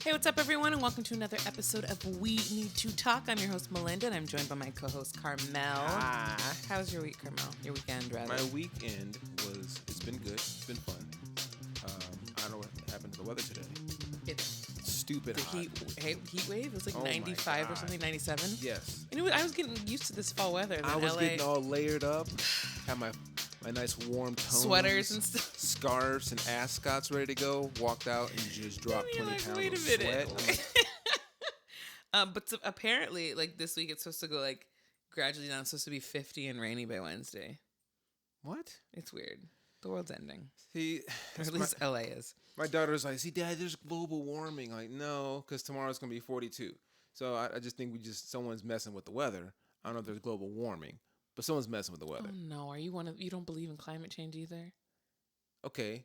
Hey, what's up, everyone, and welcome to another episode of We Need to Talk. I'm your host, Malynda, and I'm joined by my co-host, Karmel. Hi. How was your week, Karmel? Your weekend, rather? My weekend it's been good. It's been fun. I don't know what happened to the weather today. It's Stupid the hot. heat wave. It was like Oh my 95 or God. something, 97. Yes. You know what? I was getting used to this fall weather. I was getting all layered up. Had my nice warm tones. Sweaters and stuff. Scarves and ascots ready to go. Walked out and just dropped 20 pounds wait a of minute. sweat. I'm like, But apparently, like this week, it's supposed to go like gradually down. It's supposed to be 50 and rainy by Wednesday. what? It's weird. The world's ending. See, Or at least LA is. my daughter's like, see, Dad, there's global warming. Like, no, because tomorrow's going to be 42. So I just think someone's messing with the weather. I don't know if there's global warming, but someone's messing with the weather. Oh no, are you you don't believe in climate change either? Okay.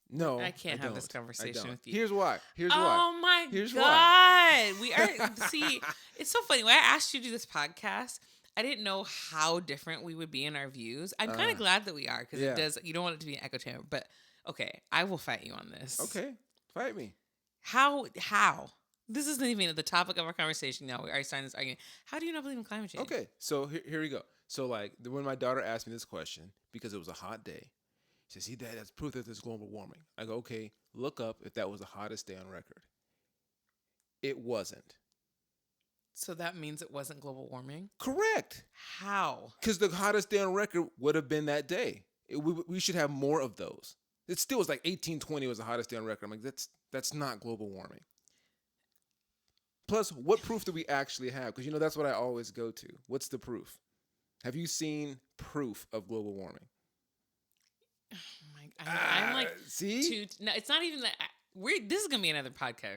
No, I can't have this don't. conversation with you. Here's why. Oh my Here's God. why. We are, see, it's so funny. When I asked you to do this podcast, I didn't know how different we would be in our views. I'm kind of glad that we are because it does, you don't want it to be an echo chamber. But okay, I will fight you on this. Okay, fight me. How? This isn't even the topic of our conversation now. We are starting this argument. How do you not believe in climate change? Okay, so here we go. So like when my daughter asked me this question because it was a hot day, she said, "See, Dad, that's proof that there's global warming." I go, "Okay, look up if that was the hottest day on record." It wasn't. So that means it wasn't global warming? Correct. How? Because the hottest day on record would have been that day. We should have more of those. It still was like 1820 was the hottest day on record. I'm like, that's not global warming. Plus, what proof do we actually have? Because, that's what I always go to. What's the proof? Have you seen proof of global warming? Oh my, I'm like, see? No, it's not even that. This is going to be another podcast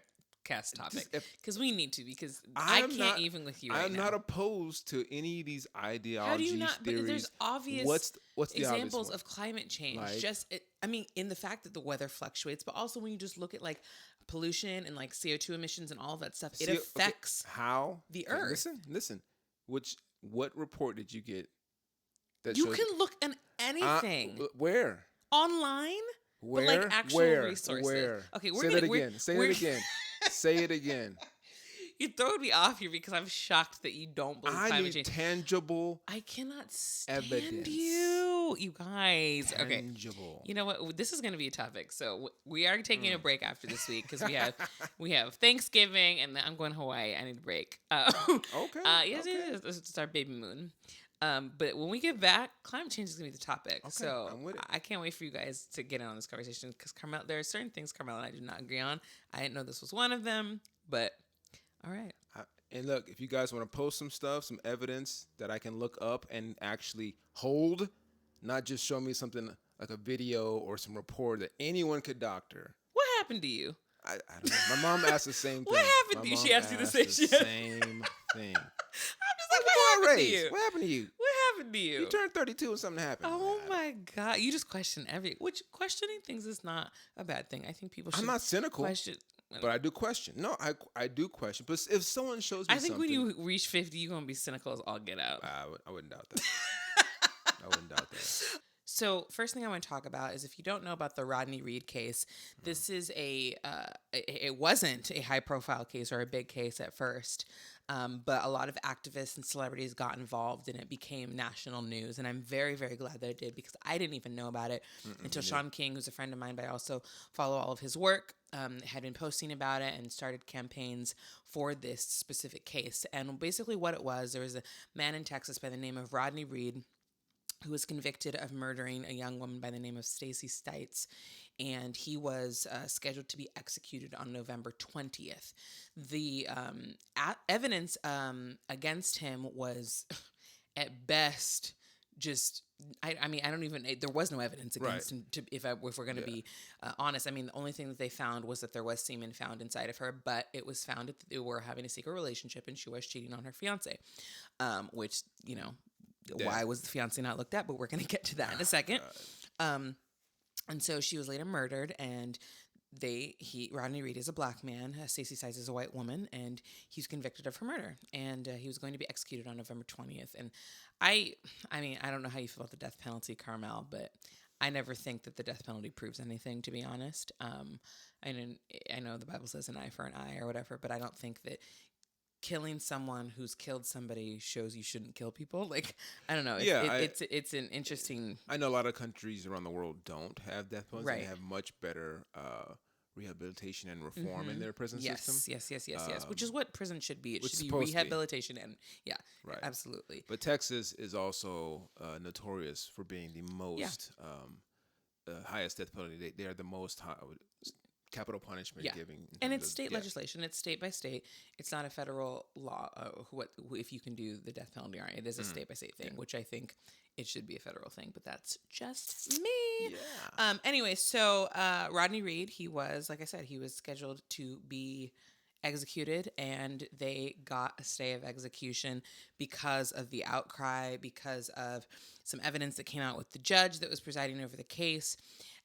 topic because we need to, because I can't even with you right I'm now. not opposed to any of these ideologies, How do you not? theories. But there's obvious what's the examples obvious of climate change. Like, In the fact that the weather fluctuates, but also when you just look at like pollution and like CO2 emissions and all of that stuff, it affects how the earth. Listen. What report did you get? That you shows can look at anything where online. where but like actual resources. Where? Okay, Say that again. Say it again. Say it again. You throwing me off here because I'm shocked that you don't believe climate change. Tangible. I cannot stand evidence. you guys. Tangible. Okay, you know what? This is going to be a topic. So we are taking a break after this week because we have Thanksgiving and then I'm going to Hawaii. I need a break. Okay. Yes, it's our baby moon. But when we get back, climate change is going to be the topic. Okay, so I'm with it. I can't wait for you guys to get in on this conversation because Karmel, there are certain things Karmel and I do not agree on. I didn't know this was one of them, but all right. And look, if you guys want to post some stuff, some evidence that I can look up and actually hold, not just show me something like a video or some report that anyone could doctor. What happened to you? I don't know. My mom asked the same thing. What happened to you? She asked you the same shit. Same thing. I'm just like, what happened to you? What happened to you? What happened to you? You turned 32 and something happened. Oh my God. You just question which questioning things is not a bad thing. I think people should I'm not cynical. question. But I do question. No, I do question. But if someone shows me I think something, when you reach 50, you're going to be cynical as all get out. I wouldn't doubt that. I wouldn't doubt that. So first thing I want to talk about is if you don't know about the Rodney Reed case, this is it wasn't a high profile case or a big case at first, but a lot of activists and celebrities got involved and it became national news. And I'm very, very glad that it did because I didn't even know about it until Sean King, who's a friend of mine, but I also follow all of his work, had been posting about it and started campaigns for this specific case. And basically what it was, there was a man in Texas by the name of Rodney Reed who was convicted of murdering a young woman by the name of Stacey Stites, and he was scheduled to be executed on November 20th. The evidence against him was, at best, just I don't even. There was no evidence against him. If we're going to be honest, I mean, the only thing that they found was that there was semen found inside of her, but it was found that they were having a secret relationship and she was cheating on her fiance, which why was the fiance not looked at? But we're going to get to that in a second. And so she was later murdered, and Rodney Reed is a black man, Stacey Stites is a white woman, and he's convicted of her murder, and he was going to be executed on November 20th. And I mean, I don't know how you feel about the death penalty, Karmel, but I never think that the death penalty proves anything, to be honest. I know the Bible says an eye for an eye or whatever, but I don't think that killing someone who's killed somebody shows you shouldn't kill people. Like, I don't know. Yeah, It's an interesting. I know a lot of countries around the world don't have death penalties. They Right. have much better rehabilitation and reform in their prison system. Yes. Which is what prison should be. It Which should is be supposed to be. rehabilitation and Right. absolutely. But Texas is also notorious for being the most highest death penalty. They are the most capital punishment Yeah. giving. And it's state legislation. It's state by state. It's not a federal law. If you can do the death penalty or not. It is a state by state thing, which I think it should be a federal thing. But that's just me. Yeah. Anyway, so Rodney Reed, he was, like I said, he was scheduled to be executed, and they got a stay of execution because of the outcry, because of some evidence that came out with the judge that was presiding over the case.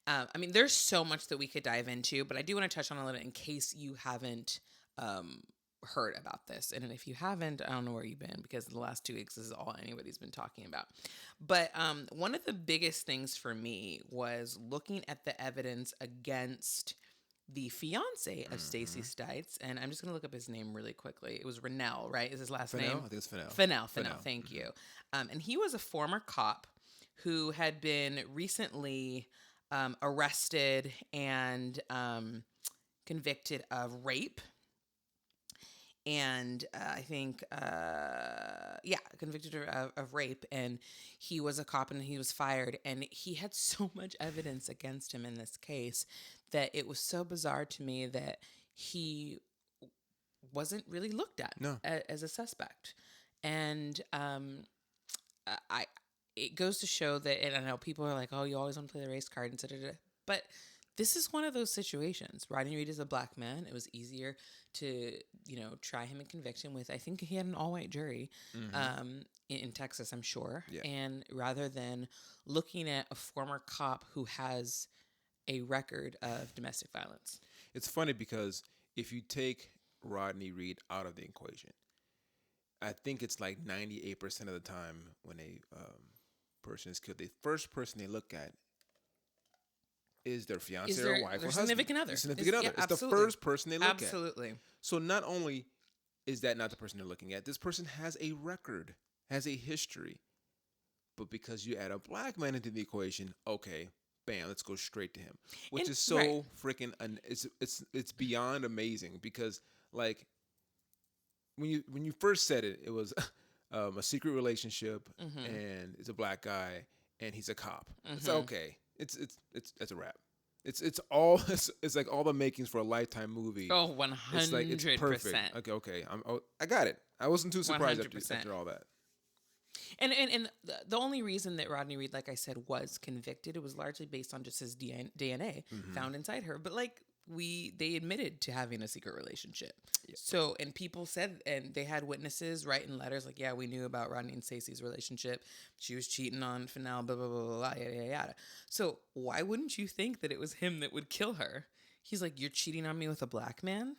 I mean, there's so much that we could dive into, but I do want to touch on a little bit in case you haven't heard about this. And if you haven't, I don't know where you've been, because the last 2 weeks, this is all anybody's been talking about. But one of the biggest things for me was looking at the evidence against the fiance of Stacey Stites, and I'm just going to look up his name really quickly. It was Rennell, right? Is his last name? I think it's Fennell. Fennell, thank you. And he was a former cop who had been recently arrested and convicted of rape. And I think, convicted of rape. And he was a cop and he was fired. And he had so much evidence against him in this case that it was so bizarre to me that he wasn't really looked at as a suspect. And it goes to show that, and I know people are like, oh, you always want to play the race card and da. But this is one of those situations. Rodney Reed is a black man. It was easier to, try him and convict him with, I think he had an all-white jury in Texas, I'm sure. Yeah. And rather than looking at a former cop who has a record of domestic violence. It's funny because if you take Rodney Reed out of the equation, I think it's like 98% of the time when a person is killed, the first person they look at is their fiance or wife or husband. Significant other. Their significant other. It's the first person they look at. Absolutely. So not only is that not the person they're looking at, this person has a record, has a history. But because you add a black man into the equation, okay, bam, let's go straight to him. Which is so freaking it's beyond amazing, because like when you first said it, it was a secret relationship and it's a black guy and he's a cop. It's okay. It's a wrap. It's like all the makings for a Lifetime movie. Oh, 100%. It's perfect. Okay. I got it. I wasn't too surprised after all that. And the only reason that Rodney Reed, like I said, was convicted, it was largely based on just his DNA found inside her. But like they admitted to having a secret relationship. Yeah. So, and people said, and they had witnesses writing letters like, yeah, we knew about Rodney and Stacey's relationship. She was cheating on Fennell, blah, blah, blah, blah, blah, yada, yada, yada. So why wouldn't you think that it was him that would kill her? He's like, you're cheating on me with a black man?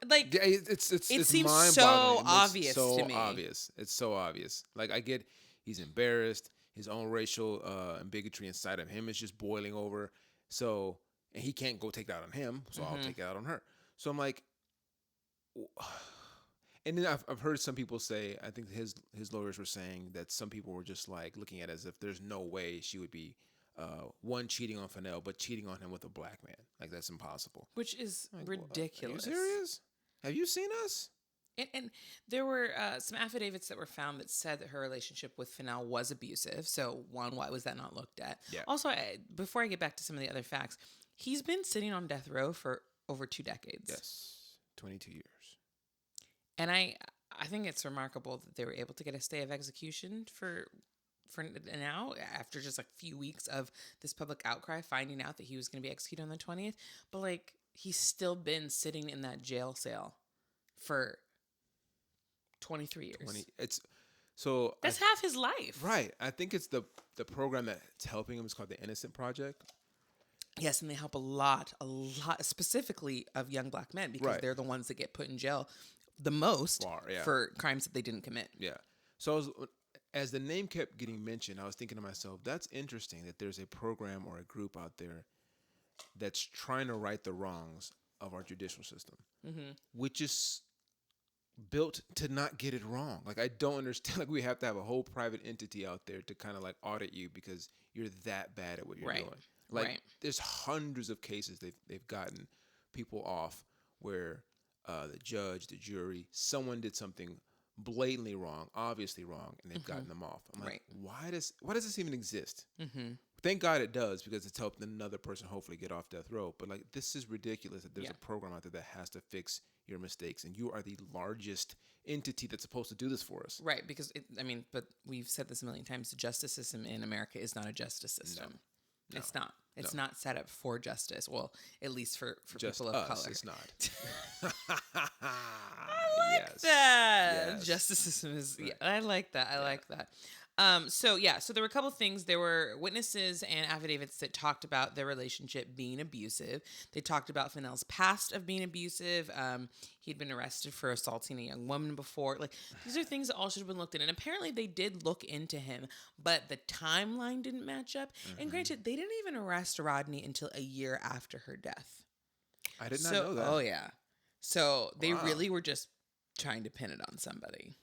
Like, yeah, it seems so obvious to me. It's so obvious. Like, I get he's embarrassed. His own racial and bigotry inside of him is just boiling over. So, and he can't go take that on him. So I'll take it out on her. So I'm like, and then I've heard some people say, I think his lawyers were saying that some people were just like looking at it as if there's no way she would be one, cheating on Fennell, but cheating on him with a black man. Like, that's impossible. Which is like, ridiculous. Are you serious? Have you seen us? And there were some affidavits that were found that said that her relationship with Fennell was abusive. So, one, why was that not looked at? Yeah. Also, before I get back to some of the other facts, he's been sitting on death row for over 2 decades. Yes, 22 years. And I think it's remarkable that they were able to get a stay of execution for now, after just a few weeks of this public outcry, finding out that he was going to be executed on the 20th. But, like, he's still been sitting in that jail cell for 23 years. That's half his life. Right. I think it's the program that's helping him is called the Innocent Project. Yes, and they help a lot, specifically of young black men, because they're the ones that get put in jail the most for crimes that they didn't commit. Yeah. So as the name kept getting mentioned, I was thinking to myself, that's interesting that there's a program or a group out there that's trying to right the wrongs of our judicial system, which is built to not get it wrong. Like, I don't understand. Like, we have to have a whole private entity out there to kind of like audit you because you're that bad at what you're doing. Like, there's hundreds of cases they've gotten people off where the judge, the jury, someone did something blatantly wrong, obviously wrong, and they've gotten them off. I'm like, why does this even exist? Thank God it does, because it's helped another person hopefully get off death row. But like, this is ridiculous that there's a program out there that has to fix your mistakes, and you are the largest entity that's supposed to do this for us. Right, because but we've said this a million times. The justice system in America is not a justice system. No. It's not. It's not set up for justice. Well, at least for just people of color. It's not. I like that. Yes. Justice system is. Right. Yeah, I like that. I like that. So there were a couple things. There were witnesses and affidavits that talked about their relationship being abusive. They talked about Fennell's past of being abusive. He'd been arrested for assaulting a young woman before. Like, these are things that all should have been looked at. And apparently they did look into him, but the timeline didn't match up. And granted, they didn't even arrest Rodney until a year after her death. I did not know that. Oh, yeah. So they really were just trying to pin it on somebody.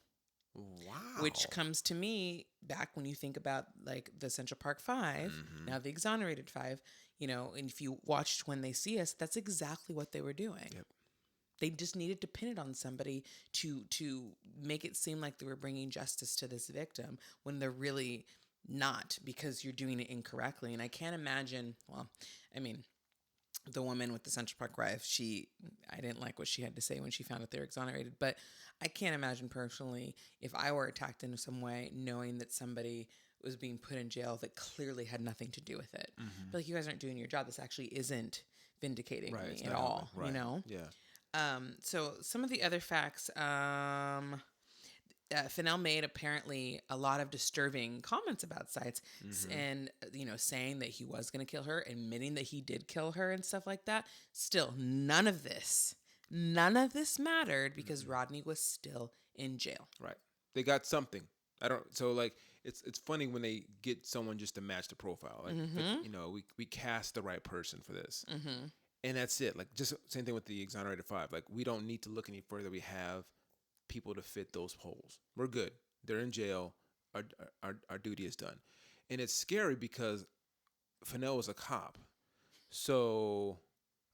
Wow. Which comes to me back when you think about like the Central Park Five, now the Exonerated Five, and if you watched When They See Us, that's exactly what they were doing. Yep. They just needed to pin it on somebody to make it seem like they were bringing justice to this victim when they're really not, because you're doing it incorrectly. And I can't imagine, the woman with the Central Park Five, I didn't like what she had to say when she found out they were exonerated, but I can't imagine personally if I were attacked in some way, knowing that somebody was being put in jail that clearly had nothing to do with it. But like, you guys aren't doing your job. This actually isn't vindicating me at all, Yeah. So some of the other facts, Fennell made apparently a lot of disturbing comments about Seitz, and saying that he was going to kill her, admitting that he did kill her and stuff like that. Still, none of this mattered because Rodney was still in jail. Right. They got something. So like, it's funny when they get someone just to match the profile. Like, we cast the right person for this. And that's it. Like, just same thing with the Exonerated Five. Like, we don't need to look any further. We have people to fit those holes. We're good. They're in jail. Our duty is done. And it's scary because Fennell was a cop. So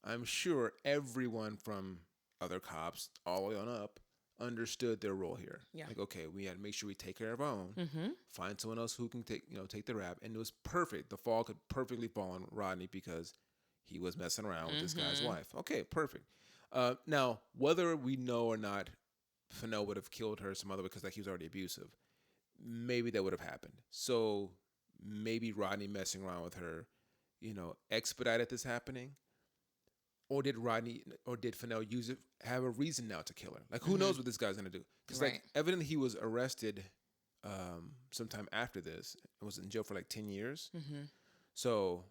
I'm sure everyone from other cops all the way on up understood their role here. Yeah. Like, okay, we had to make sure we take care of our own, find someone else who can take the rap. And it was perfect. The fall could perfectly fall on Rodney because he was messing around with this guy's wife. Okay, perfect. Now, whether we know or not, Fennell would have killed her some other way because like, he was already abusive. Maybe that would have happened. So maybe Rodney messing around with her, expedited this happening. Or did Fennell have a reason now to kill her? Like, who knows what this guy's going to do? Because like, evidently he was arrested sometime after this and was in jail for like 10 years. So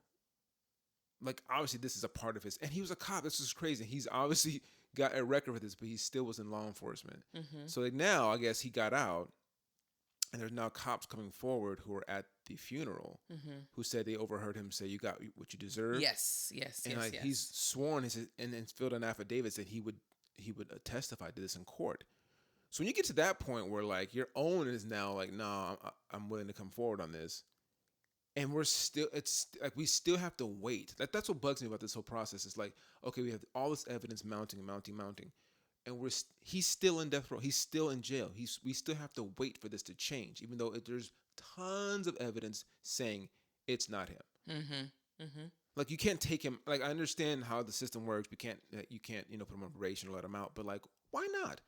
like, obviously this is a part of his, and he was a cop. This is crazy. He's obviously got a record for this, but he still was in law enforcement. So like, now I guess he got out, and there's now cops coming forward who are at the funeral who said they overheard him say, "You got what you deserve." Yes. And like, he's sworn and filled an affidavit that he would testify to this in court. So when you get to that point where like your own is now like, "No, I'm willing to come forward on this," and it's like we still have to wait. Like, that's what bugs me about this whole process. It's like, okay, we have all this evidence mounting, and he's still in death row. He's still in jail. We still have to wait for this to change, even though there's tons of evidence saying it's not him. Like, you can't take him. Like, I understand how the system works. You can't put him on probation or let him out. But like, why not?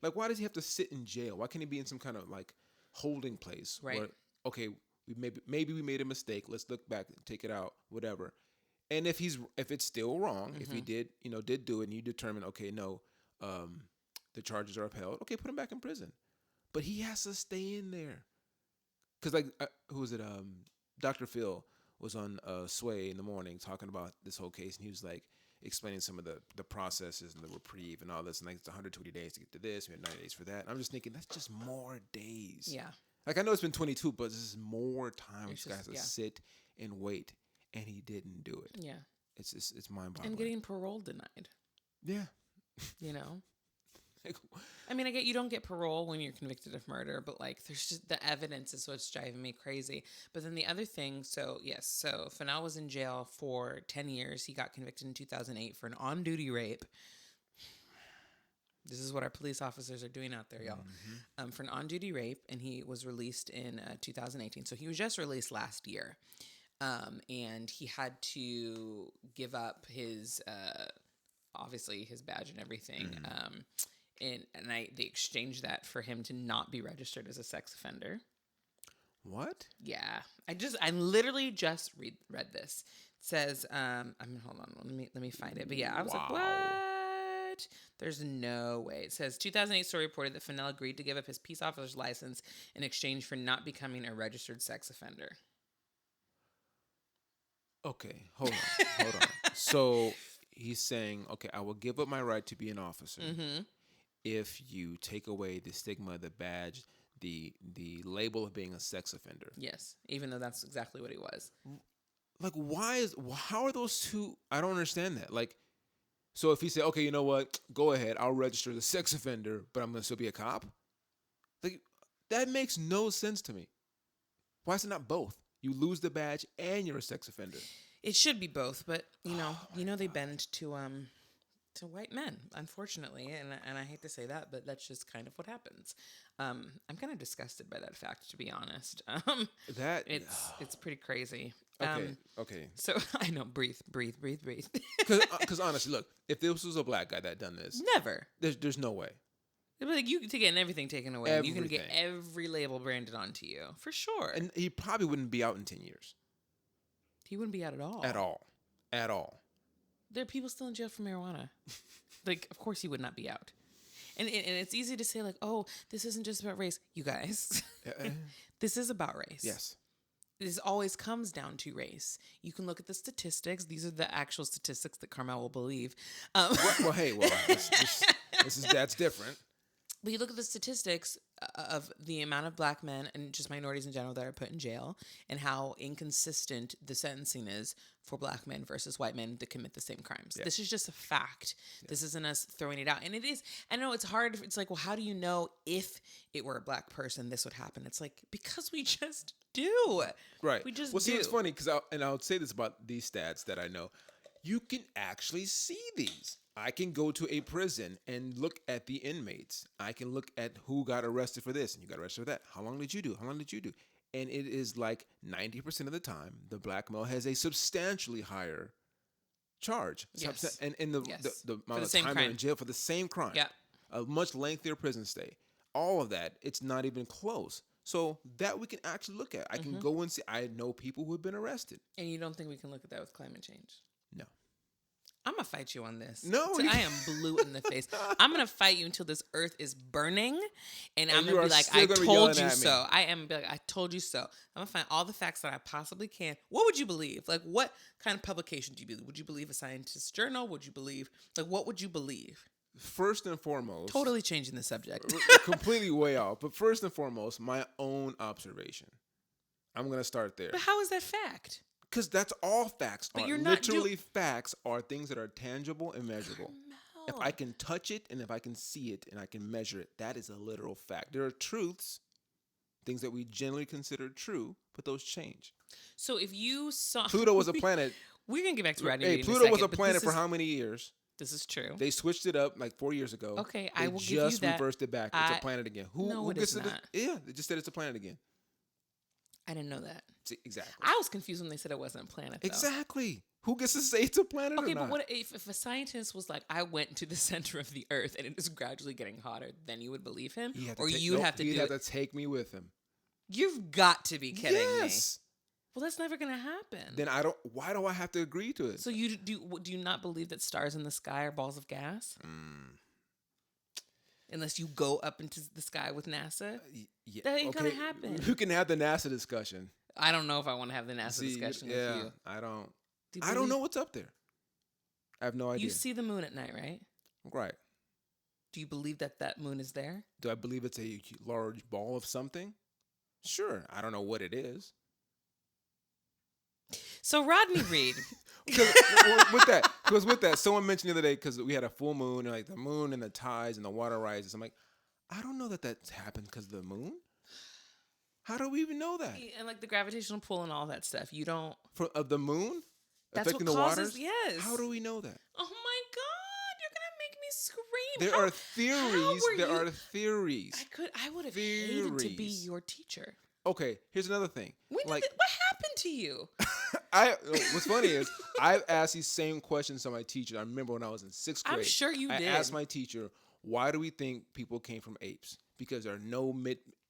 Like, why does he have to sit in jail? Why can't he be in some kind of like holding place? Right. Where, okay, maybe we made a mistake. Let's look back and take it out, whatever. And if it's still wrong, if he did do it, and you determine, okay, no, the charges are upheld, okay, put him back in prison. But he has to stay in there. Because like, who was it? Dr. Phil was on Sway in the morning talking about this whole case, and he was like explaining some of the processes and the reprieve and all this, and like, it's 120 days to get to this, we had 90 days for that. And I'm just thinking, that's just more days. Yeah. Like, I know it's been 22, but this is more time It's this guy has just to sit and wait, and he didn't do it. yeah. It's mind-boggling. And getting parole denied. Yeah. You know. Like, I mean, I get you don't get parole when you're convicted of murder, but like there's just the evidence is what's driving me crazy. But then the other thing, so yes, so Fennell was in jail for 10 years. He got convicted in 2008 for an on-duty rape. This is what our police officers are doing out there, y'all. For an on-duty rape, and he was released in 2018. So he was just released last year, and he had to give up his, obviously his badge and everything. And they exchanged that for him to not be registered as a sex offender. what? Yeah, I literally just read this. It says, hold on, let me find it. But yeah, I was like, Wow. what? There's no way. It says 2008 story reported that Fennell agreed to give up his peace officer's license in exchange for not becoming a registered sex offender. Okay, hold on. So he's saying, okay, I will give up my right to be an officer if you take away the stigma, the badge, the label of being a sex offender. Yes, even though that's exactly what he was. Like, how are those two? I don't understand that. Like, so if he said, okay, you know what, go ahead, I'll register as a sex offender, but I'm gonna still be a cop. Like, that makes no sense to me. Why is it not both? You lose the badge and you're a sex offender. It should be both, but they bend to white men, unfortunately, and I hate to say that, but that's just kind of what happens. I'm kind of disgusted by that fact, to be honest. It's pretty crazy. Okay. So I know, breathe. Because honestly, look, if this was a black guy that done this, Never. there's no way. It'd be like you to get everything taken away. You can get Everything. every label branded onto you for sure. And he probably wouldn't be out in 10 years. He wouldn't be out at all. At all. There are people still in jail for marijuana. Like, of course he would not be out. And it's easy to say, like, oh, this isn't just about race. You guys, this is about race. Yes. This always comes down to race. You can look at the statistics. These are the actual statistics that Karmel will believe. That's different. But you look at the statistics of the amount of black men and just minorities in general that are put in jail and how inconsistent the sentencing is for black men versus white men that commit the same crimes. Yeah. This is just a fact. Yeah. This isn't us throwing it out. And it is, I know it's hard. It's like, well, how do you know if it were a black person, this would happen? It's like, because we just do. Right. We just do. See, it's funny because I would say this about these stats that I know. You can actually see these. I can go to a prison and look at the inmates. I can look at who got arrested for this and you got arrested for that. How long did you do? How long did you do? And it is like 90% of the time, the black male has a substantially higher charge. Yes. And the amount of time they're in jail for the same crime. Yeah. A much lengthier prison stay. All of that, it's not even close. So that we can actually look at. I can go and see. I know people who have been arrested. And you don't think we can look at that with climate change? No. I'm going to fight you on this. No. I am blue in the face. I'm going to fight you until this earth is burning. And I'm going to be like, I told you so. I am like, I told you so. I'm going to find all the facts that I possibly can. What would you believe? Like, what kind of publication do you believe? Would you believe a scientist's journal? Would you believe, like, what would you believe? First and foremost. Totally changing the subject. Completely way off. But first and foremost, my own observation. I'm going to start there. But how is that fact? Because that's all facts. But you're not literally facts are things that are tangible and measurable. Karmel. If I can touch it and if I can see it and I can measure it, that is a literal fact. There are truths, things that we generally consider true, but those change. So if you saw Pluto was a planet. We're gonna get back to Rodney Reed. Pluto was a planet for how many years? This is true. They switched it up like 4 years ago. Okay, I will give you just that. reversed it back. It's a planet again. Who gets it? Yeah, they just said it's a planet again. I didn't know that. See, exactly. I was confused when they said it wasn't a planet, though. Exactly. Who gets to say it's a planet or not? Okay, but what if a scientist was like, I went to the center of the Earth and it is gradually getting hotter, then you would believe him? He'd have to take me with him. You've got to be kidding me. Yes. Well, that's never going to happen. Then why do I have to agree to it? So do you not believe that stars in the sky are balls of gas? Unless you go up into the sky with NASA? Yeah. That ain't going to happen. You can have the NASA discussion. I don't know if I want to have the NASA discussion with you. I don't know what's up there. I have no idea. You see the moon at night, right? Right. Do you believe that moon is there? Do I believe it's a large ball of something? Sure, I don't know what it is. So Rodney Reed. Because with that, someone mentioned the other day because we had a full moon and like the moon and the tides and the water rises. I'm like, I don't know that that's happened because of the moon. How do we even know that? And like the gravitational pull and all that stuff. You don't. Of the moon That's affecting what the causes. waters? Yes. How do we know that? Oh my God! You're gonna make me scream. There are theories. There are theories. I would have hated to be your teacher. Okay, here's another thing. What happened to you? What's funny is I've asked these same questions to my teacher. I remember when I was in 6th grade. I'm sure you did. I asked my teacher, why do we think people came from apes? Because there are no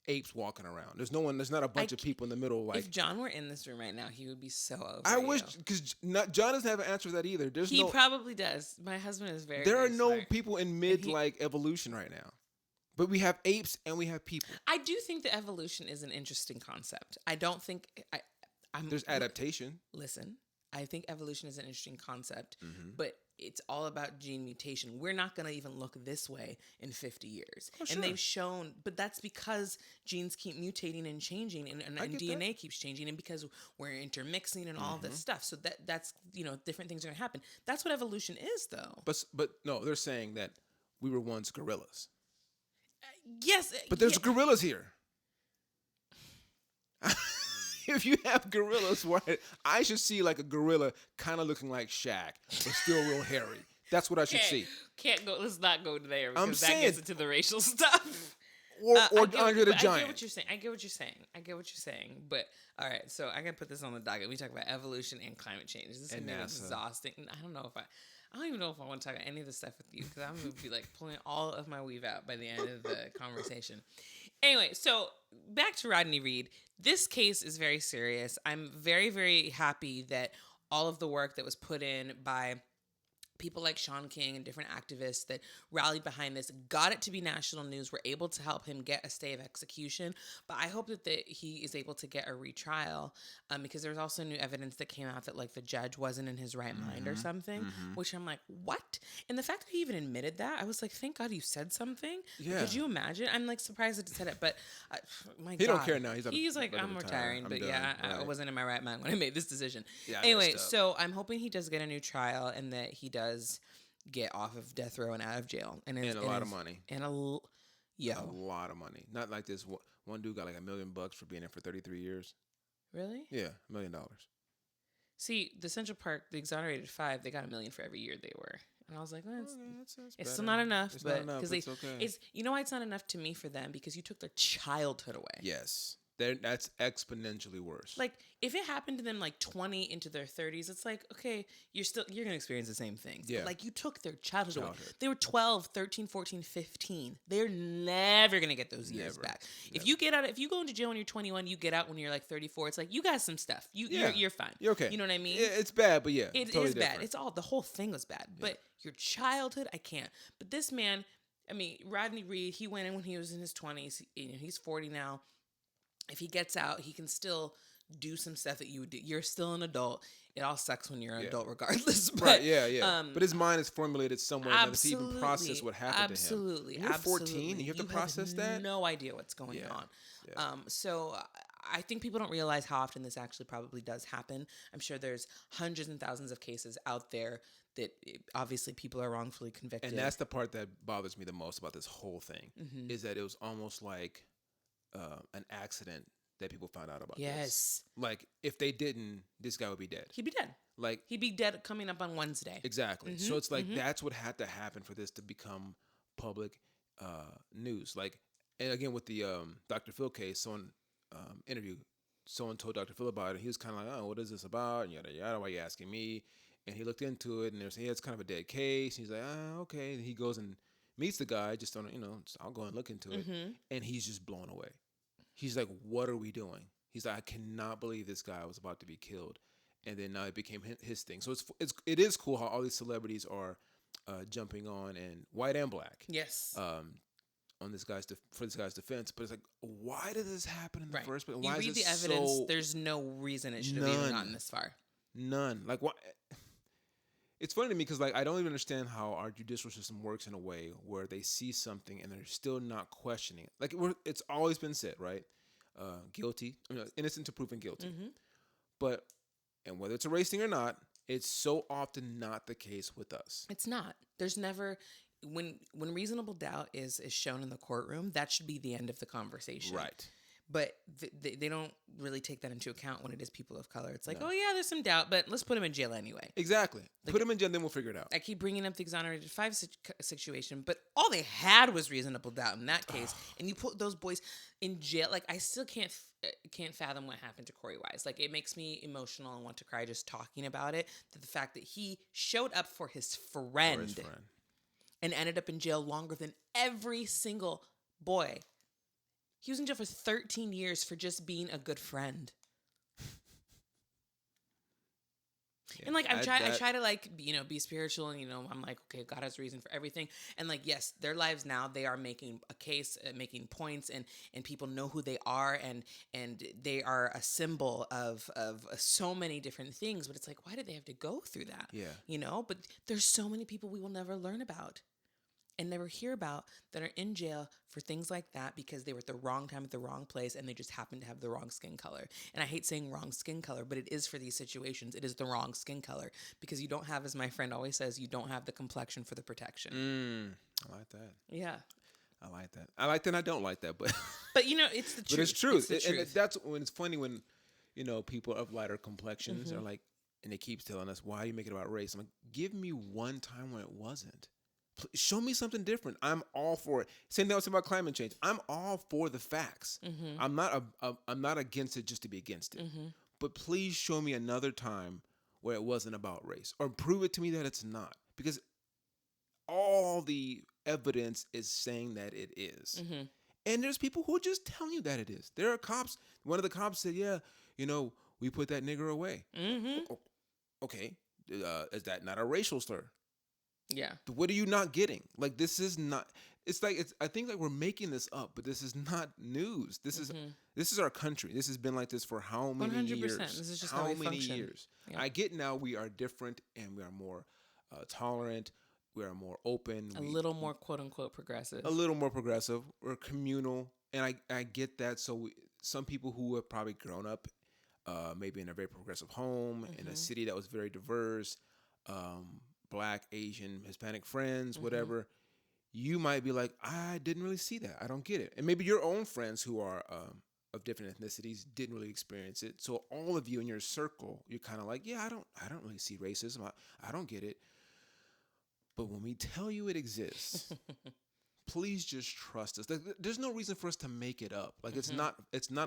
apes walking around. There's not a bunch of people in the middle. Like, if John were in this room right now, he would be so over I wish, because John doesn't have an answer for that either. He probably does. My husband is very. There very are no smart. people in evolution right now. But we have apes and we have people. I do think that evolution is an interesting concept. I don't think there's adaptation. Listen, I think evolution is an interesting concept, but it's all about gene mutation. We're not going to even look this way in 50 years. Oh, sure. And they've shown, but that's because genes keep mutating and changing and DNA keeps changing, and because we're intermixing and all this stuff. So that's different things are going to happen. That's what evolution is, though. But no, they're saying that we were once gorillas. Yes. But there's gorillas here. If you have gorillas, I should see like a gorilla kind of looking like Shaq, but still real hairy. That's what I should see. Can't go. Let's not go there because that gets into the racial stuff. Or Andre the Giant. I get what you're saying. But all right, so I gotta put this on the docket. We talk about evolution and climate change. This is gonna be exhausting. I don't even know if I want to talk about any of this stuff with you because I'm going to be like pulling all of my weave out by the end of the conversation. Anyway, so back to Rodney Reed. This case is very serious. I'm very, very happy that all of the work that was put in by people like Sean King and different activists that rallied behind this, got it to be national news, were able to help him get a stay of execution. But I hope that he is able to get a retrial because there's also new evidence that came out that like the judge wasn't in his right mind or something, which I'm like, what? And the fact that he even admitted that, I was like, thank God you said something. Yeah. Could you imagine? I'm like surprised that he said it, but my God. He don't care now. He's like, I'm retiring, but I wasn't in my right mind when I made this decision. Yeah, anyway, so I'm hoping he does get a new trial and that he does get off of death row and out of jail, and a lot of money, and a lot of money. Not like this one dude got like $1 million for being in for 33 years. Really? Yeah, $1 million. See, the Central Park, the exonerated 5, they got $1 million for every year they were, and I was like, well, it's still not enough. It's but because it's okay. It's why it's not enough to me for them because you took their childhood away. Yes. That's exponentially worse. Like, if it happened to them like 20 into their 30s, it's like, okay, you're going to experience the same things. Yeah. But like, you took their childhood away. They were 12, 13, 14, 15. They're never going to get those years back. Never. If you go into jail when you're 21, you get out when you're like 34, it's like, you got some stuff. You're fine. You're okay. You know what I mean? Yeah, it's bad, but yeah. It totally is bad. It's the whole thing was bad. Yeah. But your childhood, I can't. But this man, I mean, Rodney Reed, he went in when he was in his 20s. He's 40 now. If he gets out, he can still do some stuff that you would do. You're still an adult. It all sucks when you're an adult regardless. But, right, yeah. But his mind is formulated somewhere to even process what happened to him. Absolutely. You're 14 and you have to process that? No idea what's going on. Yeah. So I think people don't realize how often this actually probably does happen. I'm sure there's hundreds and thousands of cases out there that obviously people are wrongfully convicted. And that's the part that bothers me the most about this whole thing, is that it was almost like an accident that people found out about. Yes. Like, if they didn't, this guy would be dead. He'd be dead. Like, he'd be dead coming up on Wednesday. Exactly. So it's like that's what had to happen for this to become public news. Like, and again with the Dr. Phil case, someone told Dr. Phil about it. He was kind of like, oh, what is this about? And yada yada. Why are you asking me? And he looked into it, and they're saying, yeah, it's kind of a dead case. And he's like, okay. And he goes and meets the guy, just on, I'll go and look into it. And he's just blown away. He's like, what are we doing? He's like, I cannot believe this guy was about to be killed. And then now it became his thing. So it is cool how all these celebrities are jumping on, and white and black. Yes. On this guy's for this guy's defense. But it's like, why did this happen in the first place? Why you read the evidence, there's no reason it should have even gotten this far. None. Like, why? It's funny to me because, like, I don't even understand how our judicial system works in a way where they see something and they're still not questioning it. Like, it's always been said, right? guilty, innocent to proven guilty. Mm-hmm. But, and whether it's a race thing or not, it's so often not the case with us. It's not. There's never when reasonable doubt is shown in the courtroom, that should be the end of the conversation. Right. But they don't really take that into account when it is people of color. It's like, No. oh yeah, there's some doubt, but let's put him in jail anyway. Exactly. Put him in jail, then we'll figure it out. I keep bringing up the exonerated 5 situation, but all they had was reasonable doubt in that case, and you put those boys in jail. Like, I still can't fathom what happened to Corey Wise. Like, it makes me emotional and want to cry just talking about it. The fact that he showed up for his friend. And ended up in jail longer than every single boy. He was in jail for 13 years for just being a good friend. Yeah, and like I try to like be spiritual, and I'm like, okay, God has reason for everything, and like, yes, their lives now, they are making a case, making points, and people know who they are, and they are a symbol of so many different things. But it's like, why did they have to go through that? Yeah, But there's so many people we will never learn about and never hear about that are in jail for things like that because they were at the wrong time at the wrong place, and they just happened to have the wrong skin color. And I hate saying wrong skin color, but it is for these situations. It is the wrong skin color because you don't have, as my friend always says, you don't have the complexion for the protection. I like that. Yeah. I like that. I like that and I don't like that, but it's the truth. But it's true. It's the truth. And that's when it's funny when, people of lighter complexions are like, and they keep telling us, why are you making it about race? I'm like, give me one time when it wasn't. Show me something different. I'm all for it. Same thing I was saying about climate change. I'm all for the facts. I'm not against it just to be against it. But please show me another time where it wasn't about race, or prove it to me that it's not, because all the evidence is saying that it is. And there's people who are just telling you that it is. There are cops. One of the cops said, "Yeah, we put that nigger away." Okay, is that not a racial slur? Yeah. What are you not getting? Like, this is not. It's like I think like we're making this up, but this is not news. This is our country. This has been like this for how many 100%. years? This is just how we function. Years? Yeah. I get now we are different and we are more tolerant. We are more open. A little more quote unquote progressive. A little more progressive. We're communal, and I get that. So some people who have probably grown up, maybe in a very progressive home in a city that was very diverse. Black, Asian, Hispanic friends, whatever, you might be like, I didn't really see that. I don't get it. And maybe your own friends who are of different ethnicities didn't really experience it. So all of you in your circle, you're kind of like, yeah, I don't really see racism. I don't get it. But when we tell you it exists, please just trust us. Like, there's no reason for us to make it up. Like, it's not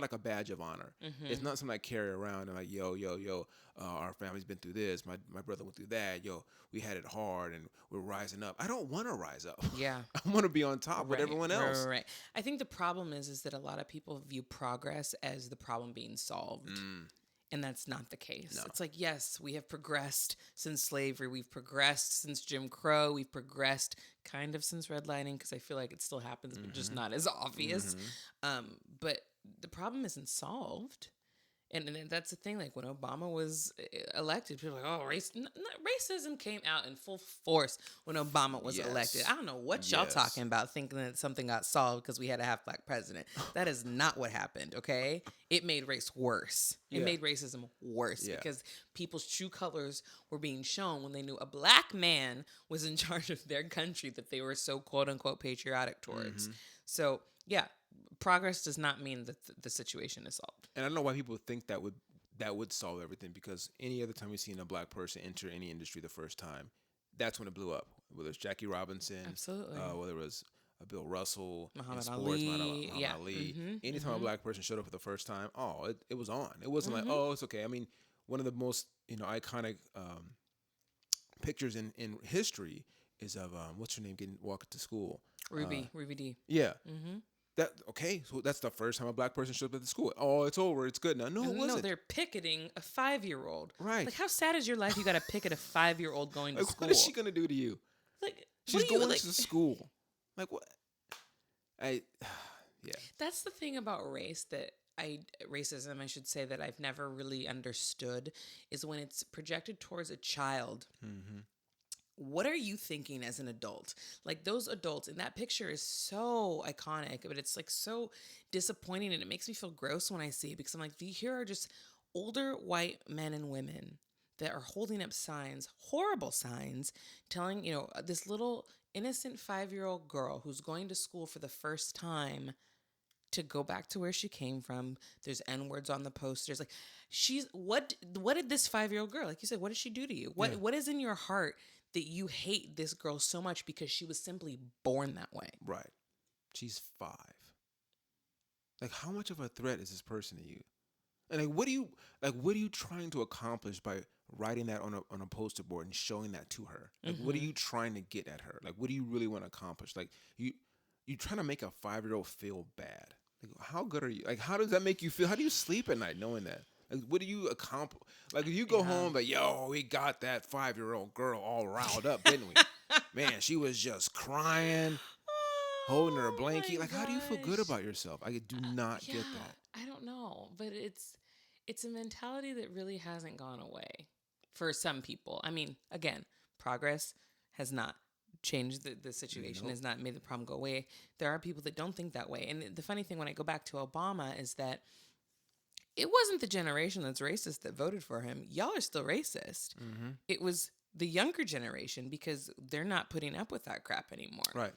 like a badge of honor. It's not something I carry around and like, yo, our family's been through this. My brother went through that. Yo, we had it hard and we're rising up. I don't want to rise up. Yeah. I want to be on top with everyone else. Right. I think the problem is that a lot of people view progress as the problem being solved. And that's not the case. No. It's like, yes, we have progressed since slavery. We've progressed since Jim Crow. We've progressed kind of since redlining, because I feel like it still happens, but just not as obvious. But the problem isn't solved. And that's the thing. Like, when Obama was elected, people were like, oh, racism came out in full force when Obama was elected. I don't know what y'all talking about, thinking that something got solved because we had a half-black president. That is not what happened, okay? It made race worse. It made racism worse because people's true colors were being shown when they knew a black man was in charge of their country that they were so quote-unquote patriotic towards. So, yeah. Progress does not mean that the situation is solved. And I don't know why people think that would solve everything, because any other time we've seen a black person enter any industry the first time, that's when it blew up. Whether it's Jackie Robinson, absolutely, whether it was Bill Russell, Muhammad Ali, Ali. Anytime a black person showed up for the first time, it was on. It wasn't like, oh, it's okay. I mean, one of the most iconic pictures in history is of what's her name walking to school, Ruby Dee. Yeah. So that's the first time a black person showed up at the school. Oh, it's over. It's good now. No, it wasn't. No, they're picketing a 5-year-old. Right. Like, how sad is your life? You got to picket a 5-year-old going to school. What is she gonna do to you? Like, she's going to school. Like, what? Yeah. That's the thing about racism, I should say, that I've never really understood, is when it's projected towards a child. what are you thinking as an adult? Like those adults, and that picture is so iconic, but it's like so disappointing, and it makes me feel gross when I see it because I'm like, here are just older white men and women that are holding up signs, horrible signs, telling, this little innocent 5-year-old girl who's going to school for the first time to go back to where she came from. There's N-words on the posters. Like, what did this 5-year-old girl, like you said, what did she do to you? What is in your heart that you hate this girl so much because she was simply born that way? Right. She's 5. Like, how much of a threat is this person to you? And what are you trying to accomplish by writing that on a poster board and showing that to her? Like, what are you trying to get at her? Like, what do you really want to accomplish? Like, you trying to make a 5-year-old feel bad. Like, how good are you? Like, how does that make you feel? How do you sleep at night knowing that? Like, what do you accomplish? Like, if you go home, like, yo, we got that 5-year-old girl all riled up, didn't we? Man, she was just crying, holding her blankie. Like, how do you feel good about yourself? I do not get that. I don't know, but it's a mentality that really hasn't gone away for some people. I mean, again, progress has not changed the situation, has not made the problem go away. There are people that don't think that way. And the funny thing when I go back to Obama is that it wasn't the generation that's racist that voted for him. Y'all are still racist. Mm-hmm. It was the younger generation because they're not putting up with that crap anymore. Right.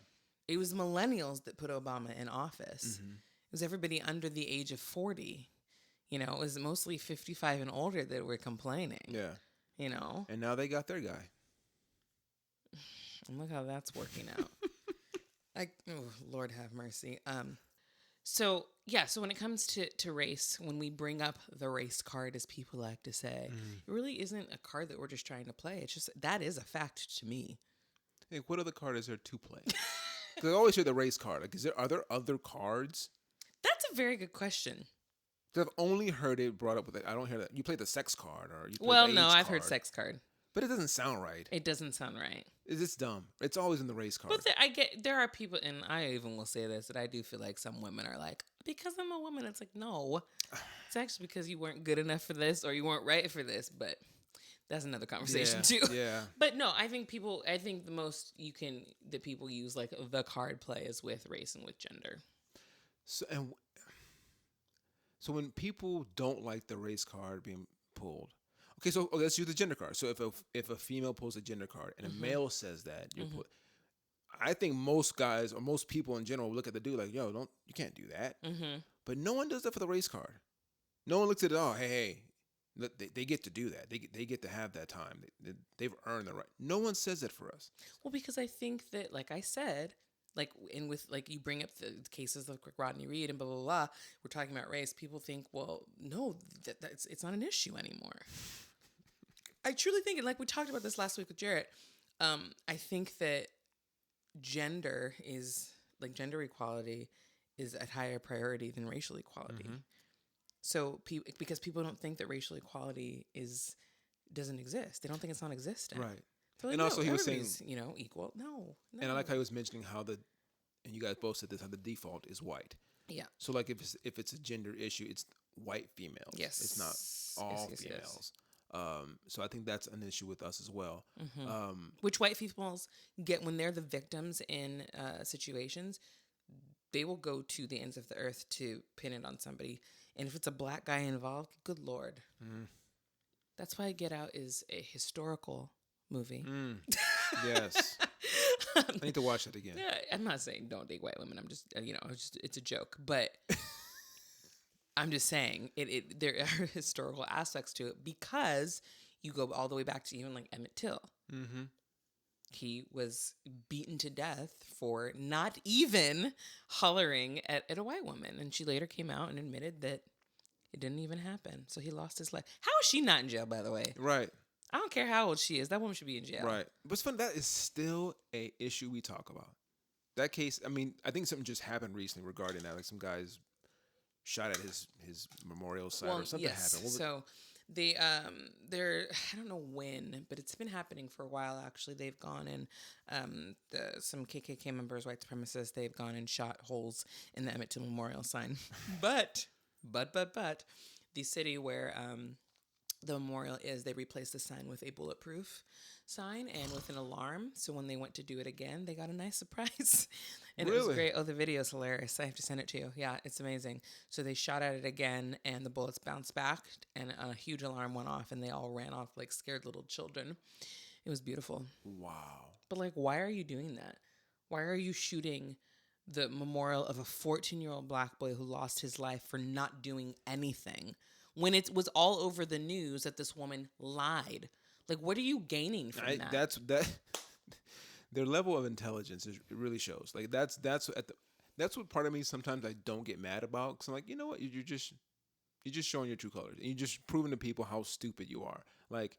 It was millennials that put Obama in office. Mm-hmm. It was everybody under the age of 40. It was mostly 55 and older that were complaining. Yeah. And now they got their guy. And look how that's working out. Lord have mercy. So when it comes to race, when we bring up the race card, as people like to say, it really isn't a card that we're just trying to play. It's just, that is a fact to me. Hey, what other card is there to play? Because I always hear the race card. Like, are there other cards? That's a very good question. I've only heard it brought up with it. I don't hear that. You play the sex card or you play the age I've card. heard sex card. But it doesn't sound right. It doesn't sound right. It's dumb. It's always in the race card. But there are people, and I even will say this, that I do feel like some women are like, because I'm a woman, it's like, no. It's actually because you weren't good enough for this or you weren't right for this, but that's another conversation too. Yeah. But no, I think the most that people use like the card play is with race and with gender. So when people don't like the race card being pulled, okay, so let's use the gender card. So if a female pulls a gender card and a male says that, I think most guys or most people in general look at the dude like, yo, you can't do that. Mm-hmm. But no one does that for the race card. No one looks at it. Oh, hey, they get to do that. They get to have that time. They've earned the right. No one says that for us. Well, because I think that, like I said, you bring up the cases of Rodney Reed and blah, blah, blah. We're talking about race. People think, well, no, it's not an issue anymore. I truly think, and like we talked about this last week with Jarrett, I think that gender equality is at higher priority than racial equality. Mm-hmm. So because people don't think that racial equality doesn't exist. They don't think it's non-existent. Right. Like, and also he was saying, equal. No. And I like how he was mentioning and you guys both said this, how the default is white. Yeah. So like if it's a gender issue, it's white females. Yes. It's not all females. Yes. So I think that's an issue with us as well. Mm-hmm. Which white females get when they're the victims in situations, they will go to the ends of the earth to pin it on somebody. And if it's a black guy involved, good Lord. Mm. That's why Get Out is a historical movie. Yes. I need to watch it again. Yeah, I'm not saying don't date white women. I'm just, it's a joke. But I'm just saying there are historical aspects to it because you go all the way back to even like Emmett Till. Mm-hmm. He was beaten to death for not even hollering at a white woman. And she later came out and admitted that it didn't even happen. So he lost his life. How is she not in jail, by the way? Right. I don't care how old she is. That woman should be in jail. Right. But it's fun. That is still a issue we talk about. That case, I mean, I think something just happened recently regarding that. Like some guys shot at his memorial site or something happened. So they're I don't know when, but it's been happening for a while actually. They've gone and some KKK members, white supremacists, they've gone and shot holes in the Emmett Till Memorial sign. But the city where the memorial is they replaced the sign with a bulletproof sign and with an alarm. So when they went to do it again, they got a nice surprise. And it was Really? great. Oh, the video is hilarious. I have to send it to you. Yeah, it's amazing. So they shot at it again and the bullets bounced back and a huge alarm went off and they all ran off like scared little children. It was beautiful. Wow. But like, why are you doing that? Why are you shooting the memorial of a 14-year-old black boy who lost his life for not doing anything when it was all over the news that this woman lied? Like, what are you gaining from that? That. Their level of intelligence it really shows. Like that's what part of me sometimes I don't get mad about because I'm like, you know what, you're just showing your true colors. And you're just proving to people how stupid you are. Like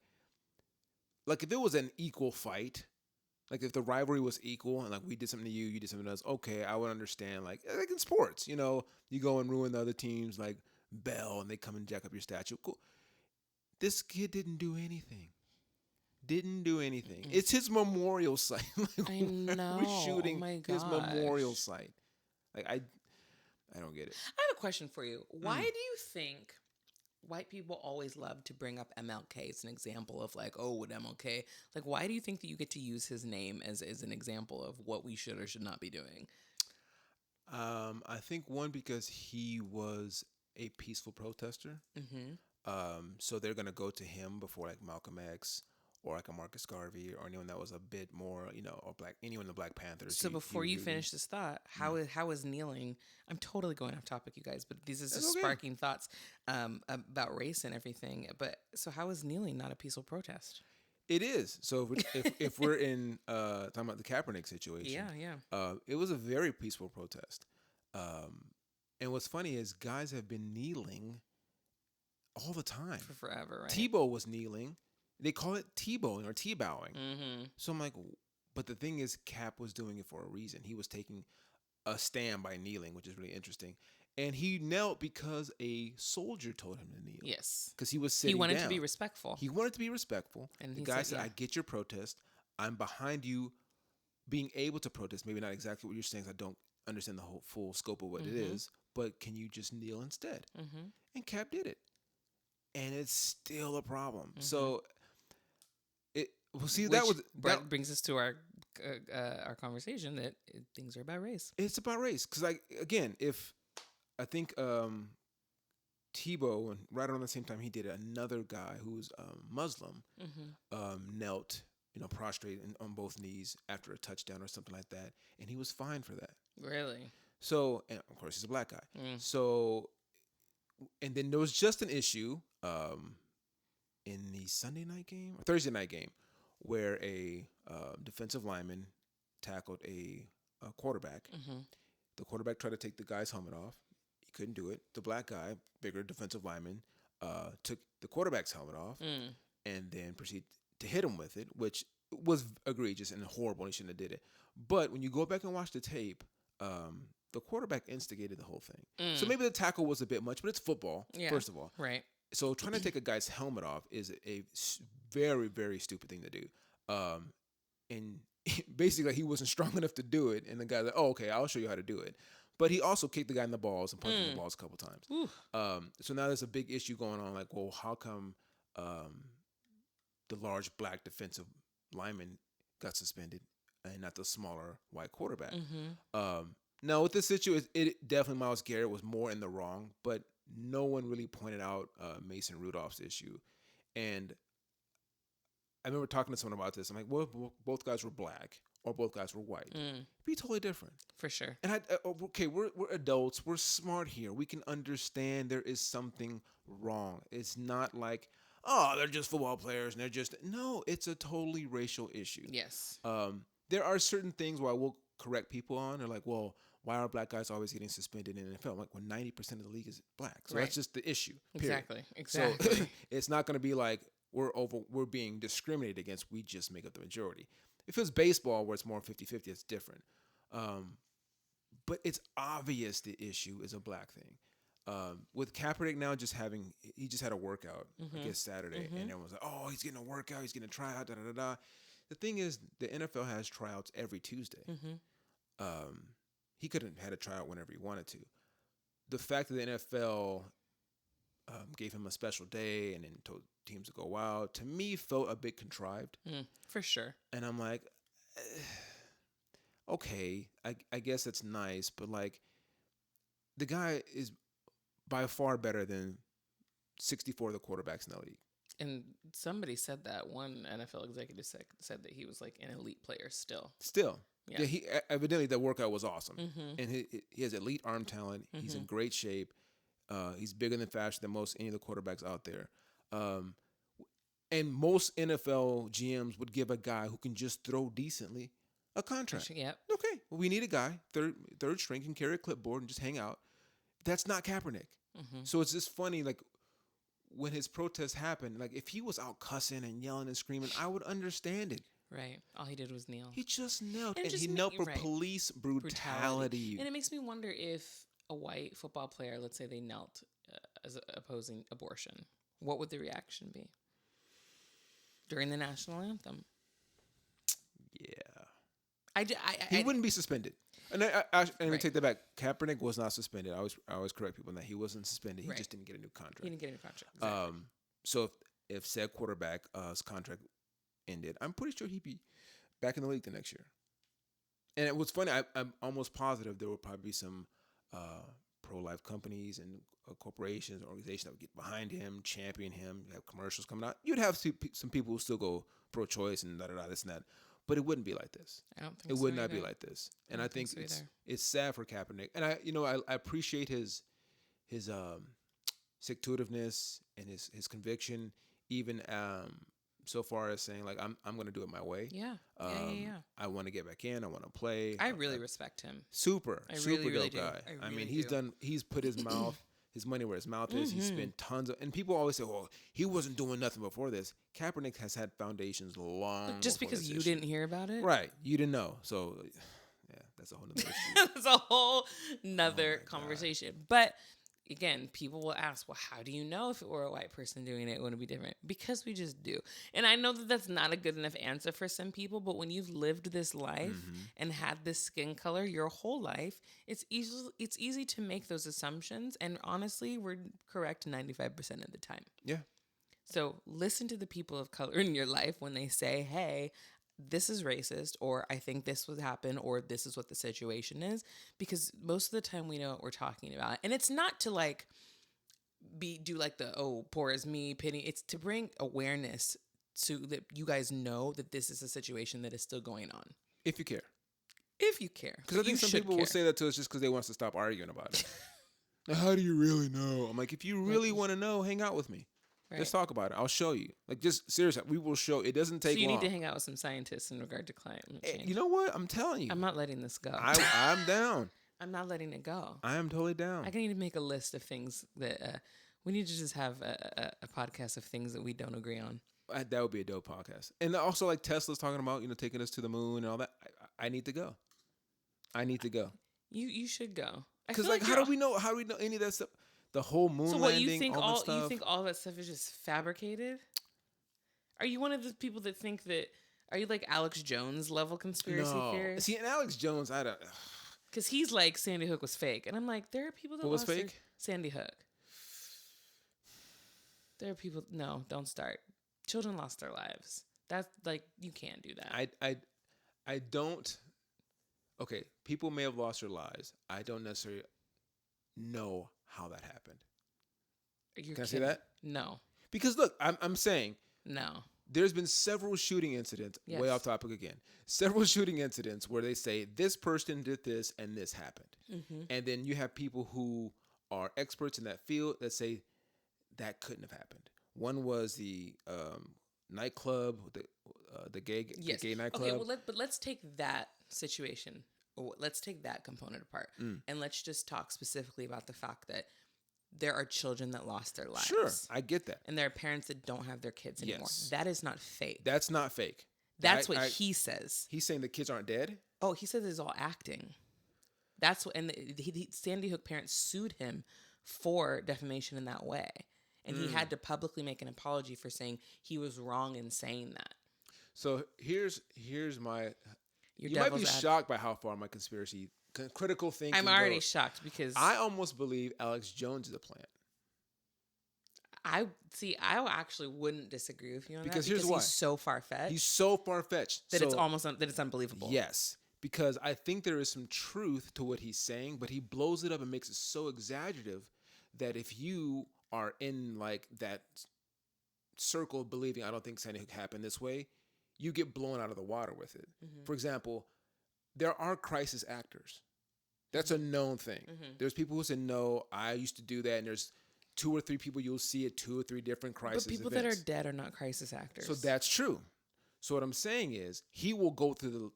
if it was an equal fight, like if the rivalry was equal and like we did something to you, you did something to us, okay, I would understand. Like in sports, you go and ruin the other teams like Bell and they come and jack up your statue. Cool. This kid didn't do anything. Didn't do anything. Mm-mm. It's his memorial site. Like, I know. We're shooting his memorial gosh. site. Like I don't get it. I have a question for you. Why do you think white people always love to bring up MLK as an example of like, oh, with MLK? Like, why do you think that you get to use his name as an example of what we should or should not be doing? I think one, because he was a peaceful protester. So they're gonna go to him before like Malcolm X or like a Marcus Garvey or anyone that was a bit more, or anyone in the Black Panthers. So before you finish this thought, how is kneeling? I'm totally going off topic, you guys, but this is just sparking thoughts about race and everything. But so how is kneeling not a peaceful protest? It is. So if we're in talking about the Kaepernick situation, it was a very peaceful protest. And what's funny is guys have been kneeling all the time for forever. Right? Tebow was kneeling. They call it T-bowing or T-bowing. So I'm like, but the thing is, Cap was doing it for a reason. He was taking a stand by kneeling, which is really interesting. And he knelt because a soldier told him to kneel. Yes. Because he was sitting down. He wanted to be respectful. He wanted to be respectful. And the guy said, I get your protest. I'm behind you being able to protest. Maybe not exactly what you're saying, 'cause I don't understand the whole full scope of what it is. But can you just kneel instead? And Cap did it. And it's still a problem. So... that brings us to our conversation that things are about race. It's about race because, if I think Tebow, and right around the same time he did it, another guy who was Muslim knelt, prostrate on both knees after a touchdown or something like that, and he was fined for that. Really? So, and of course, he's a black guy. So, and then there was just an issue in the Sunday night game or Thursday night game, where a defensive lineman tackled a quarterback. The quarterback tried to take the guy's helmet off. He couldn't do it. The black guy, bigger defensive lineman, took the quarterback's helmet off and then proceeded to hit him with it, which was egregious and horrible, and he shouldn't have did it. But when you go back and watch the tape, the quarterback instigated the whole thing. So maybe the tackle was a bit much, but it's football, first of all. Right. So trying to take a guy's helmet off is a very, very stupid thing to do. And basically he wasn't strong enough to do it. And the guy's like, oh, okay, I'll show you how to do it. But he also kicked the guy in the balls and punched him in the balls a couple times. So now there's a big issue going on. Like, well, how come the large black defensive lineman got suspended and not the smaller white quarterback? Now with this situation, it definitely Myles Garrett was more in the wrong, but no one really pointed out Mason Rudolph's issue. And I remember talking to someone about this. I'm like, well, both guys were black or both guys were white. It'd be totally different. For sure. And we're adults. We're smart here. We can understand there is something wrong. It's not like, oh, they're just football players and they're just... No, it's a totally racial issue. Yes. There are certain things where I will correct people on. They're like, well, why are black guys always getting suspended in the NFL? I'm like, well, 90% of the league is black. So that's just the issue. Period. Exactly. So it's not going to be like we're being discriminated against. We just make up the majority. If it's baseball where it's more 50-50, it's different. But it's obvious the issue is a black thing. With Kaepernick now he just had a workout, I guess Saturday, and everyone's like, oh, he's getting a workout, he's getting a tryout, da-da-da-da. The thing is, the NFL has tryouts every Tuesday. He could have had a tryout whenever he wanted to. The fact that the NFL gave him a special day and then told teams to go out, to me felt a bit contrived. For sure. And I'm like, okay, I guess it's nice, but like the guy is by far better than 64 of the quarterbacks in the league. And somebody said that one NFL executive said that he was like an elite player still. Yeah, he evidently that workout was awesome, and he has elite arm talent. He's in great shape. He's bigger than faster than most any of the quarterbacks out there. And most NFL GMs would give a guy who can just throw decently a contract. Yep. Okay, well, we need a guy third string can carry a clipboard and just hang out. That's not Kaepernick. So it's just funny, like when his protests happened, like if he was out cussing and yelling and screaming, I would understand it. Right. All he did was kneel. He just knelt, and just he knelt for police brutality. And it makes me wonder if a white football player, let's say they knelt as opposing abortion, what would the reaction be during the national anthem? Yeah. He wouldn't be suspended. And let me take that back. Kaepernick was not suspended. I always correct people on that. He wasn't suspended. He just didn't get a new contract. He didn't get a new contract. Exactly. So if said quarterback's contract ended, I'm pretty sure he'd be back in the league the next year. And it was funny. I'm almost positive there will probably be some pro-life companies and corporations, organizations that would get behind him, champion him. You have commercials coming out. You'd have some people who still go pro-choice and this and that. But it wouldn't be like this. I don't think it so would not either. be like this. And I think so it's sad for Kaepernick. And I appreciate his stick-to-itiveness and his conviction, even so far as saying like I'm going to do it my way. Yeah. I want to get back in. I want to play. I really respect him. Super really dope do. guy. I mean, he's put his money where his mouth is. He spent tons of, and people always say, well, he wasn't doing nothing before this. Kaepernick has had foundations long. Just because you didn't hear about it? Right. You didn't know. So, yeah, that's a whole nother issue. That's a whole nother conversation. God. But again, people will ask, well, how do you know if it were a white person doing it, it wouldn't be different? Because we just do. And I know that that's not a good enough answer for some people, but when you've lived this life and had this skin color your whole life, it's easy to make those assumptions. And honestly, we're correct 95% of the time. Yeah. So listen to the people of color in your life when they say, hey, this is racist, or I think this would happen, or this is what the situation is, because most of the time we know what we're talking about. And it's not to like do like the, oh, poor is me, pity. It's to bring awareness so that you guys know that this is a situation that is still going on. If you care. If you care. Because I think some people will say that to us just because they want us to stop arguing about it. Now, how do you really know? I'm like, if you really want to know, hang out with me. Right. Let's talk about it. I'll show you. Like, just seriously, we will show. It doesn't take long. So you need to hang out with some scientists in regard to climate change. You know what? I'm telling you. I'm not letting this go. I'm down. I'm not letting it go. I am totally down. I need to make a list of things that we need to just have a podcast of things that we don't agree on. That would be a dope podcast. And also, like Tesla's talking about, taking us to the moon and all that. I need to go. I need to go. You should go. Because like, how do we know any of that stuff? The whole moon landing, what, you think all that stuff. You think all that stuff is just fabricated? Are you one of the people that think that? Are you like Alex Jones level conspiracy theorist? See, and Alex Jones, I don't. Because he's like Sandy Hook was fake, and I'm like, there are people that was fake. Sandy Hook. There are people. No, don't start. Children lost their lives. That's like, you can't do that. I don't. Okay, people may have lost their lives. I don't necessarily know how that happened. Can I say that? No. Because look, I'm saying no. There's been several shooting incidents, way off topic again, several shooting incidents where they say this person did this and this happened. Mm-hmm. And then you have people who are experts in that field that say that couldn't have happened. One was the nightclub, the gay nightclub. Okay, well, but let's take that situation. Let's take that component apart. And let's just talk specifically about the fact that there are children that lost their lives. Sure, I get that. And there are parents that don't have their kids anymore. Yes. That is not fake. That's not fake. That's what he says. He's saying the kids aren't dead? Oh, he says it's all acting. That's what, and Sandy Hook parents sued him for defamation in that way. And he had to publicly make an apology for saying he was wrong in saying that. So here's my... You might be shocked by how far my conspiracy critical thinking I'm already shocked because I almost believe Alex Jones is a plant. I actually wouldn't disagree with you on Because that here's because why. he's so far-fetched. He's so far-fetched. That it's unbelievable. Yes. Because I think there is some truth to what he's saying, but he blows it up and makes it so exaggerative that if you are in like that circle of believing, I don't think Sandy Hook happened this way, you get blown out of the water with it. Mm-hmm. For example, there are crisis actors. That's a known thing. Mm-hmm. There's people who say, no, I used to do that, and there's 2 or 3 people you'll see at 2 or 3 different crisis But people events. that are dead are not crisis actors. So that's true. So what I'm saying is he will go through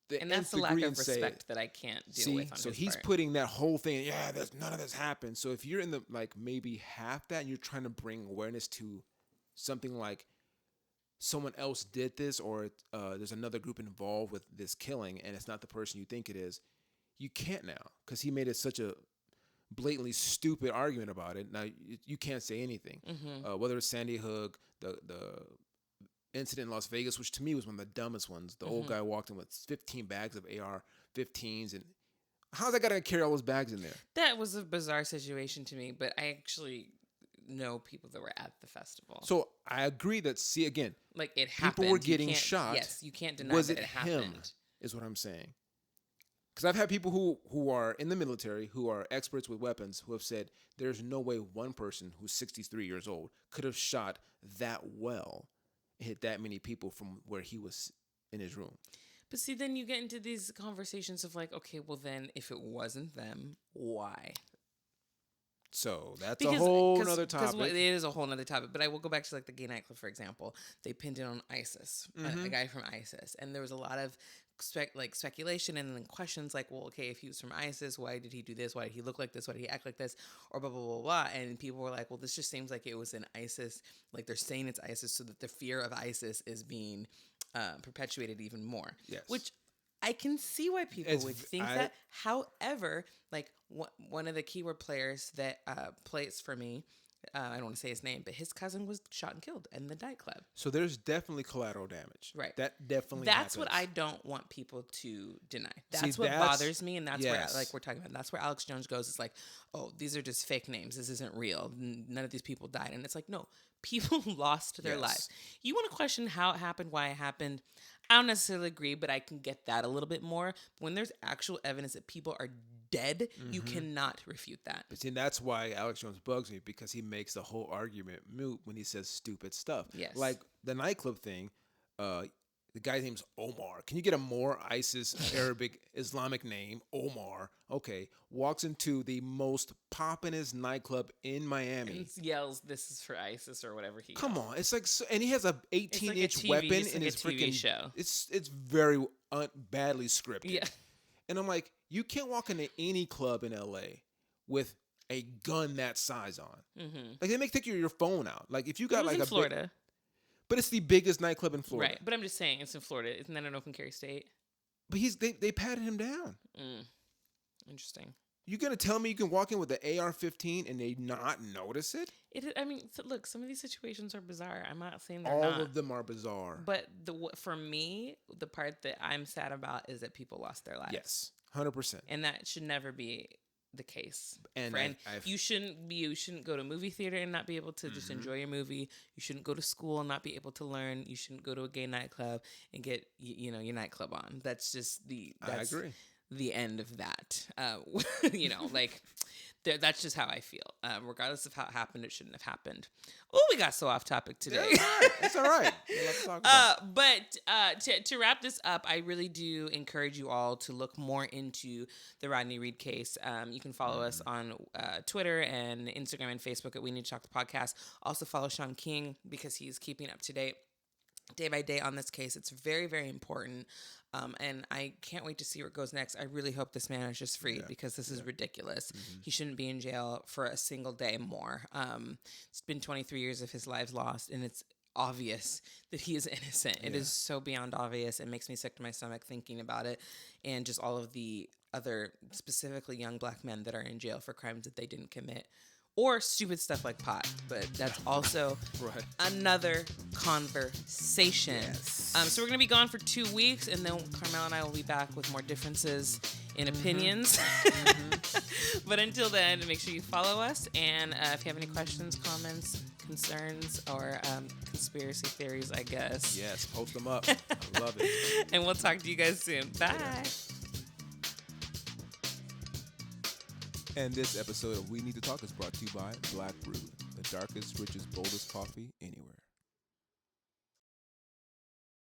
the and that's the lack of respect that I can't deal with on so his he's part. putting that whole thing, none of this happened. So if you're in the like maybe half that and you're trying to bring awareness to something like someone else did this or there's another group involved with this killing and it's not the person you think it is, you can't now because he made it such a blatantly stupid argument about it. Now you can't say anything. Mm-hmm. Whether it's Sandy Hook, the incident in Las Vegas, which to me was one of the dumbest ones. The old guy walked in with 15 bags of AR-15s, and how's that guy gonna carry all those bags in there? That was a bizarre situation to me, but I actually know people that were at the festival. So I agree that again, like it happened. People were getting shot. Yes, you can't deny was that it it happened. him, is what I'm saying. Because I've had people who are in the military, who are experts with weapons, who have said there's no way one person who's 63 years old could have shot that well, hit that many people from where he was in his room. But see, then you get into these conversations of like, okay, well then if it wasn't them, why? So that's a whole nother topic. Because it is a whole nother topic. But I will go back to like the gay nightclub, for example. They pinned it on ISIS, a guy from ISIS. And there was a lot of speculation and then questions like, well, okay, if he was from ISIS, why did he do this? Why did he look like this? Why did he act like this? Or blah, blah, blah, blah. And people were like, well, this just seems like it was an ISIS. Like they're saying it's ISIS so that the fear of ISIS is being perpetuated even more. Yes. Which I can see why people would think that. However, like one of the keyword players that plays for me, I don't want to say his name, but his cousin was shot and killed in the nightclub. So there's definitely collateral damage. Right. That definitely That's happens. what I don't want people to deny. That's what bothers me, and that's where, like we're talking about, that's where Alex Jones goes. It's like, oh, these are just fake names. This isn't real. None of these people died. And it's like, no, people lost their lives. You want to question how it happened, why it happened. I don't necessarily agree, but I can get that a little bit more. When there's actual evidence that people are dead, you cannot refute that. But see, that's why Alex Jones bugs me, because he makes the whole argument moot when he says stupid stuff. Yes. Like the nightclub thing, the guy's name's Omar. Can you get a more ISIS Arabic Islamic name? Omar. Okay. Walks into the most poppinest nightclub in Miami. And yells, "This is for ISIS" or whatever he Come yells. on. It's like, and he has a 18-inch weapon in his freaking show. It's very badly scripted. Yeah. And I'm like, you can't walk into any club in LA with a gun that size on. Mm-hmm. Like, they make take your phone out. Like, if you got like in a Florida. But it's the biggest nightclub in Florida. Right. But I'm just saying, it's in Florida. Isn't that an open carry state? But they patted him down. Interesting. You gonna tell me you can walk in with the AR-15 and they not notice it? I mean, look, some of these situations are bizarre. I'm not saying they're All not. of them are bizarre. But for me, the part that I'm sad about is that people lost their lives. Yes, 100%. And that should never be the case. And you shouldn't go to a movie theater and not be able to just enjoy your movie. You shouldn't go to school and not be able to learn. You shouldn't go to a gay nightclub and get your nightclub on. That's just I agree. The end of that. Like that's just how I feel. Regardless of how it happened, it shouldn't have happened. Oh, we got so off topic today. It's all right. Let's talk about but to wrap this up, I really do encourage you all to look more into the Rodney Reed case. You can follow us on Twitter and Instagram and Facebook at We Need to Talk the Podcast. Also follow Sean King because he's keeping up to date day by day on this case. It's very, very important. And I can't wait to see where it goes next. I really hope this man is just freed because this is ridiculous. He shouldn't be in jail for a single day more. It's been 23 years of his life lost, and it's obvious that he is innocent. It is so beyond obvious. It makes me sick to my stomach thinking about it, and just all of the other, specifically young black men that are in jail for crimes that they didn't commit. Or stupid stuff like pot, but that's also another conversation. Yes. So we're going to be gone for 2 weeks, and then Karmel and I will be back with more differences in opinions. But until then, make sure you follow us, and if you have any questions, comments, concerns or conspiracy theories, I guess. Yes, post them up. I love it. And we'll talk to you guys soon. Bye. And this episode of We Need to Talk is brought to you by Black Brew, the darkest, richest, boldest coffee anywhere.